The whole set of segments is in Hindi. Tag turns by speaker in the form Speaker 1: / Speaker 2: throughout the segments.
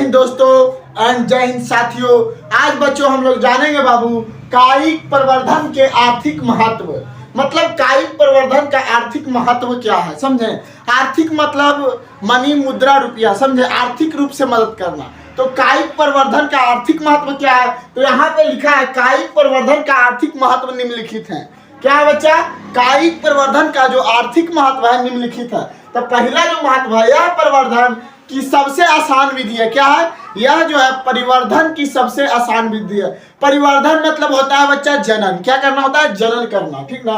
Speaker 1: हिंद दोस्तों एंड जय हिंद साथियों। आज बच्चों हम लोग जानेंगे बाबू कायिक प्रवर्धन के आर्थिक महत्व। मतलब कायिक प्रवर्धन का आर्थिक महत्व क्या है, समझे। आर्थिक मतलब मनी, मुद्रा, रुपया, समझे। आर्थिक रूप से मदद करना। तो कायिक प्रवर्धन का आर्थिक महत्व क्या है, तो यहाँ पे लिखा है कायिक प्रवर्धन का आर्थिक महत्व निम्नलिखित है। क्या है बच्चा? कायिक प्रवर्धन का जो आर्थिक महत्व है निम्नलिखित है। तो पहला जो महत्व है, यह प्रवर्धन की सबसे आसान विधि है। क्या है? यह जो है परिवर्धन की सबसे आसान विधि है। परिवर्धन मतलब होता है बच्चा जनन। क्या करना होता है? जनन करना, ठीक ना।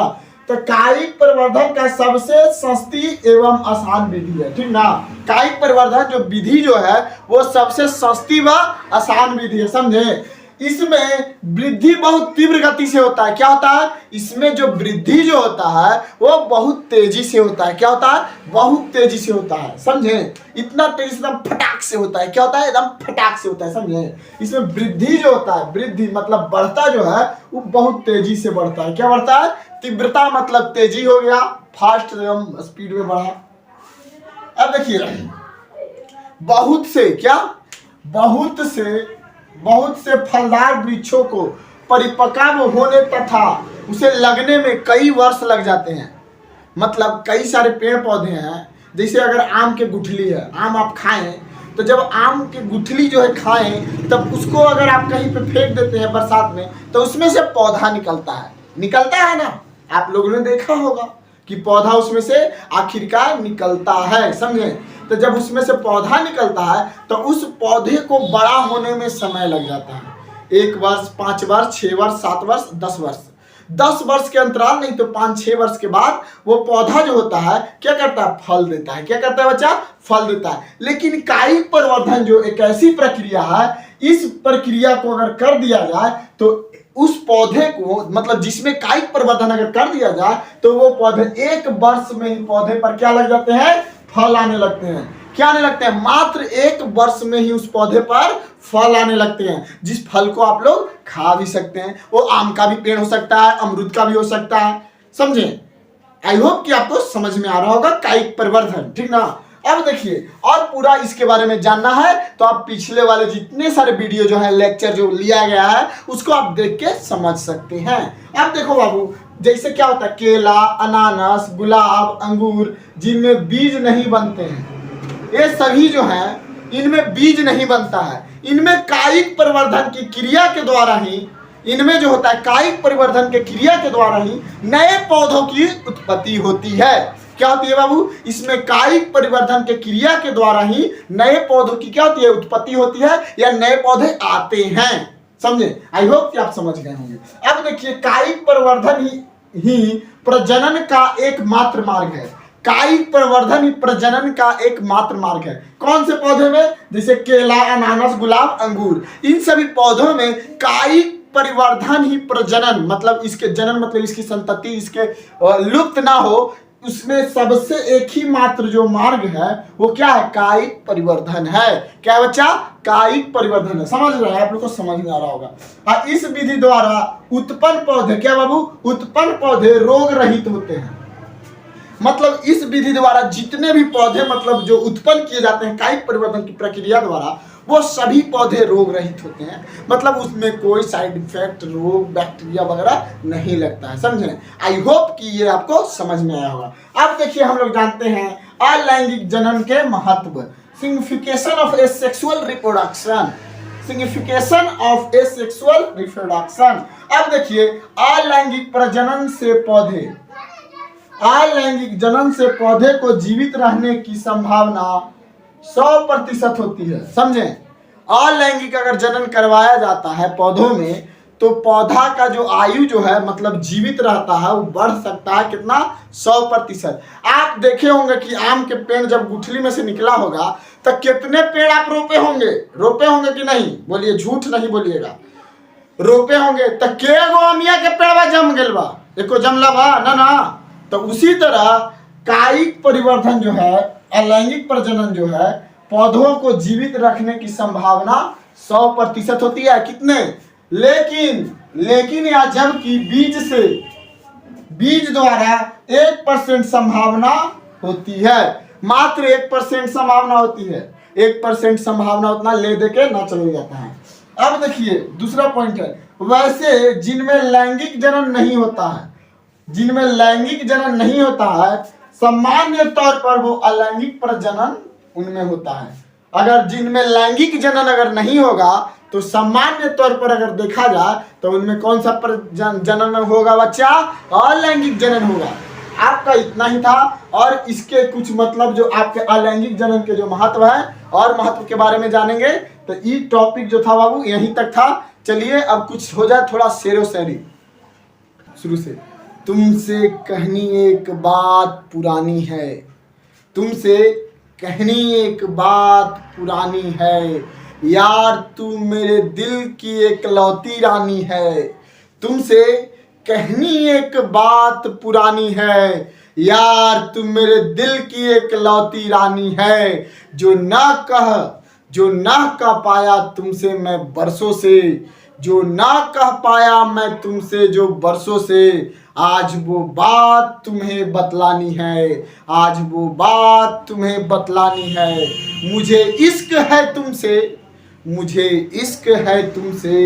Speaker 1: तो कायिक प्रवर्धन का सबसे सस्ती एवं आसान विधि है, ठीक ना। कायिक प्रवर्धन जो विधि जो है वो सबसे सस्ती व आसान विधि है, समझे। इसमें वृद्धि बहुत तीव्र गति से होता है। क्या होता है? इसमें जो वृद्धि जो होता है वो बहुत तेजी से होता है। क्या होता है? बहुत तेजी से होता है, समझे। इतना तेजी से एकदम फटाक से होता है। क्या होता है? एकदम फटाक से होता है, समझे। इसमें वृद्धि जो होता है, वृद्धि मतलब बढ़ता जो है वो बहुत तेजी से बढ़ता है। क्या बढ़ता है? तीव्रता मतलब तेजी हो गया, फास्ट एवं स्पीड में बढ़ा। अब देखिए बहुत से क्या, बहुत से फलदार वृक्षों को परिपक्व होने तथा उसे लगने में कई वर्ष लग जाते हैं। मतलब कई सारे पेड़ पौधे हैं, जैसे अगर आम के गुठली है, आम आप खाएं तो जब आम की गुठली जो है खाएं तब उसको अगर आप कहीं पे फेंक देते हैं बरसात में तो उसमें से पौधा निकलता है ना। आप लोगों ने देखा होगा कि पौधा उसमें से आखिरकार निकलता है, समझे। तो जब उसमें से पौधा निकलता है तो उस पौधे को बड़ा होने में समय लग जाता है। 1 वर्ष, 5 वर्ष, 6 वर्ष, 7 वर्ष, 10 वर्ष। 10 वर्ष के अंतराल नहीं तो 5-6 वर्ष के बाद वो पौधा जो होता है क्या करता है? फल देता है। क्या करता है बच्चा? फल देता है। लेकिन कायिक प्रवर्धन जो एक ऐसी प्रक्रिया है, इस प्रक्रिया को अगर कर दिया जाए तो उस पौधे को, मतलब जिसमें कायिक प्रवर्धन अगर कर दिया जाए तो वो पौधे 1 वर्ष में ही पौधे पर क्या लग जाते हैं? फल आने लगते हैं। क्या आने लगते हैं? मात्र 1 वर्ष में ही उस पौधे पर फल आने लगते हैं, जिस फल को आप लोग खा भी सकते हैं। वो आम का भी पेड़ हो सकता है, अमरूद का भी हो सकता है, समझे। आई होप कि आपको समझ में आ रहा होगा कायिक प्रवर्धन, ठीक ना। अब देखिए और पूरा इसके बारे में जानना है तो आप पिछले वाले जितने सारे वीडियो जो है, लेक्चर जो लिया गया है उसको आप देख के समझ सकते हैं। अब देखो बाबू, जैसे क्या होता है, केला, अनानास, गुलाब, अंगूर, जिनमें बीज नहीं बनते हैं, ये सभी जो हैं इनमें बीज नहीं बनता है। इनमें कायिक प्रवर्धन की क्रिया के द्वारा ही, इनमें जो होता है कायिक परिवर्धन के क्रिया के द्वारा ही नए पौधों की उत्पत्ति होती है। क्या होती है बाबू? इसमें कायिक परिवर्धन के क्रिया के द्वारा ही नए पौधों की क्या होती है? उत्पत्ति होती है या नए पौधे आते हैं, समझे। आई होप कि आप समझ गए होंगे। अब देखिए कायिक प्रवर्धन ही प्रजनन का एकमात्र मार्ग है। कायिक प्रवर्धन ही प्रजनन का एकमात्र मार्ग है। कौन से पौधे में? जैसे केला, अनानास, गुलाब, अंगूर, इन सभी पौधों में कायिक परिवर्धन ही प्रजनन मतलब इसके जनन मतलब इसकी संतति इसके लुप्त ना हो, उसमें सबसे एक ही मात्र जो मार्ग है वो क्या है? कायिक परिवर्धन है। क्या है बच्चा? कायिक परिवर्धन है। समझ रहे हैं आप लोग को? समझ में आ रहा होगा। इस विधि द्वारा उत्पन्न पौधे क्या बाबू? उत्पन्न पौधे रोग रहित होते हैं। मतलब इस विधि द्वारा जितने भी पौधे मतलब जो उत्पन्न किए जाते हैं कायिक परिवर्धन की प्रक्रिया द्वारा, वो सभी पौधे रोग रहित होते हैं। मतलब उसमें कोई साइड इफेक्ट, रोग, बैक्टीरिया वगैरह नहीं लगता है, समझे। आई होप कि ये आपको समझ में आया होगा। अब देखिए हम लोग जानते हैं अलैंगिक जनन के महत्व। Signification of asexual reproduction. Signification of asexual reproduction. अब देखिए अलैंगिक प्रजनन से पौधे, अलैंगिक जनन से पौधे को जीवित रहने की संभावना 100% होती है, समझे। अलैंगिक अगर जनन करवाया जाता है पौधों में तो पौधा का जो आयु जो है मतलब जीवित रहता है वो बढ़ सकता है कितना? 100%। आप देखे होंगे कि आम के पेड़ जब गुठली में से निकला होगा तो कितने पेड़ आप रोपे होंगे कि नहीं? बोलिए, झूठ नहीं बोलिएगा। रोपे होंगे तो के गो अमिया के पेड़वा जम गेल बा? एको जमला बा ना। तो उसी तरह कायिक परिवर्धन जो है, अलैंगिक प्रजनन जो है, पौधों को जीवित रखने की संभावना 100% होती है। कितने? लेकिन या जबकि बीज द्वारा 1% संभावना होती है, मात्र 1% संभावना होती है। 1% संभावना उतना ले दे के ना चले जाता है। अब देखिए दूसरा पॉइंट है, वैसे जिनमें लैंगिक जनन नहीं होता है, जिनमें लैंगिक जनन नहीं होता है, सामान्य तौर पर वो अलैंगिक प्रजनन उनमें होता है। अगर जिनमें लैंगिक जनन अगर नहीं होगा तो सामान्य तौर पर अगर देखा जाए तो उनमें कौन सा जनन होगा बच्चा? अलैंगिक जनन होगा। आपका इतना ही था, और इसके कुछ मतलब जो आपके अलैंगिक जनन के जो महत्व है और महत्व के बारे में जानेंगे। तो ये टॉपिक जो था बाबू यहीं तक था। चलिए अब कुछ हो जाए थोड़ा शेरो शायरी शुरू से। तुमसे कहनी एक बात पुरानी है, तुमसे कहनी एक बात पुरानी है, यार तू मेरे दिल की एकलौती रानी है। तुमसे कहनी एक बात पुरानी है, यार तू मेरे दिल की एकलौती रानी है। जो ना कह पाया तुमसे मैं बरसों से, जो ना कह पाया मैं तुमसे जो बरसों से, आज वो बात तुम्हें बतलानी है, आज वो बात तुम्हें बतलानी है। मुझे इश्क है तुमसे, मुझे इश्क है तुमसे,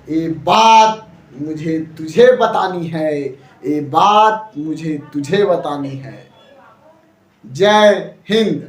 Speaker 1: ये बात मुझे तुझे बतानी है, ये बात मुझे तुझे बतानी है। जय हिंद।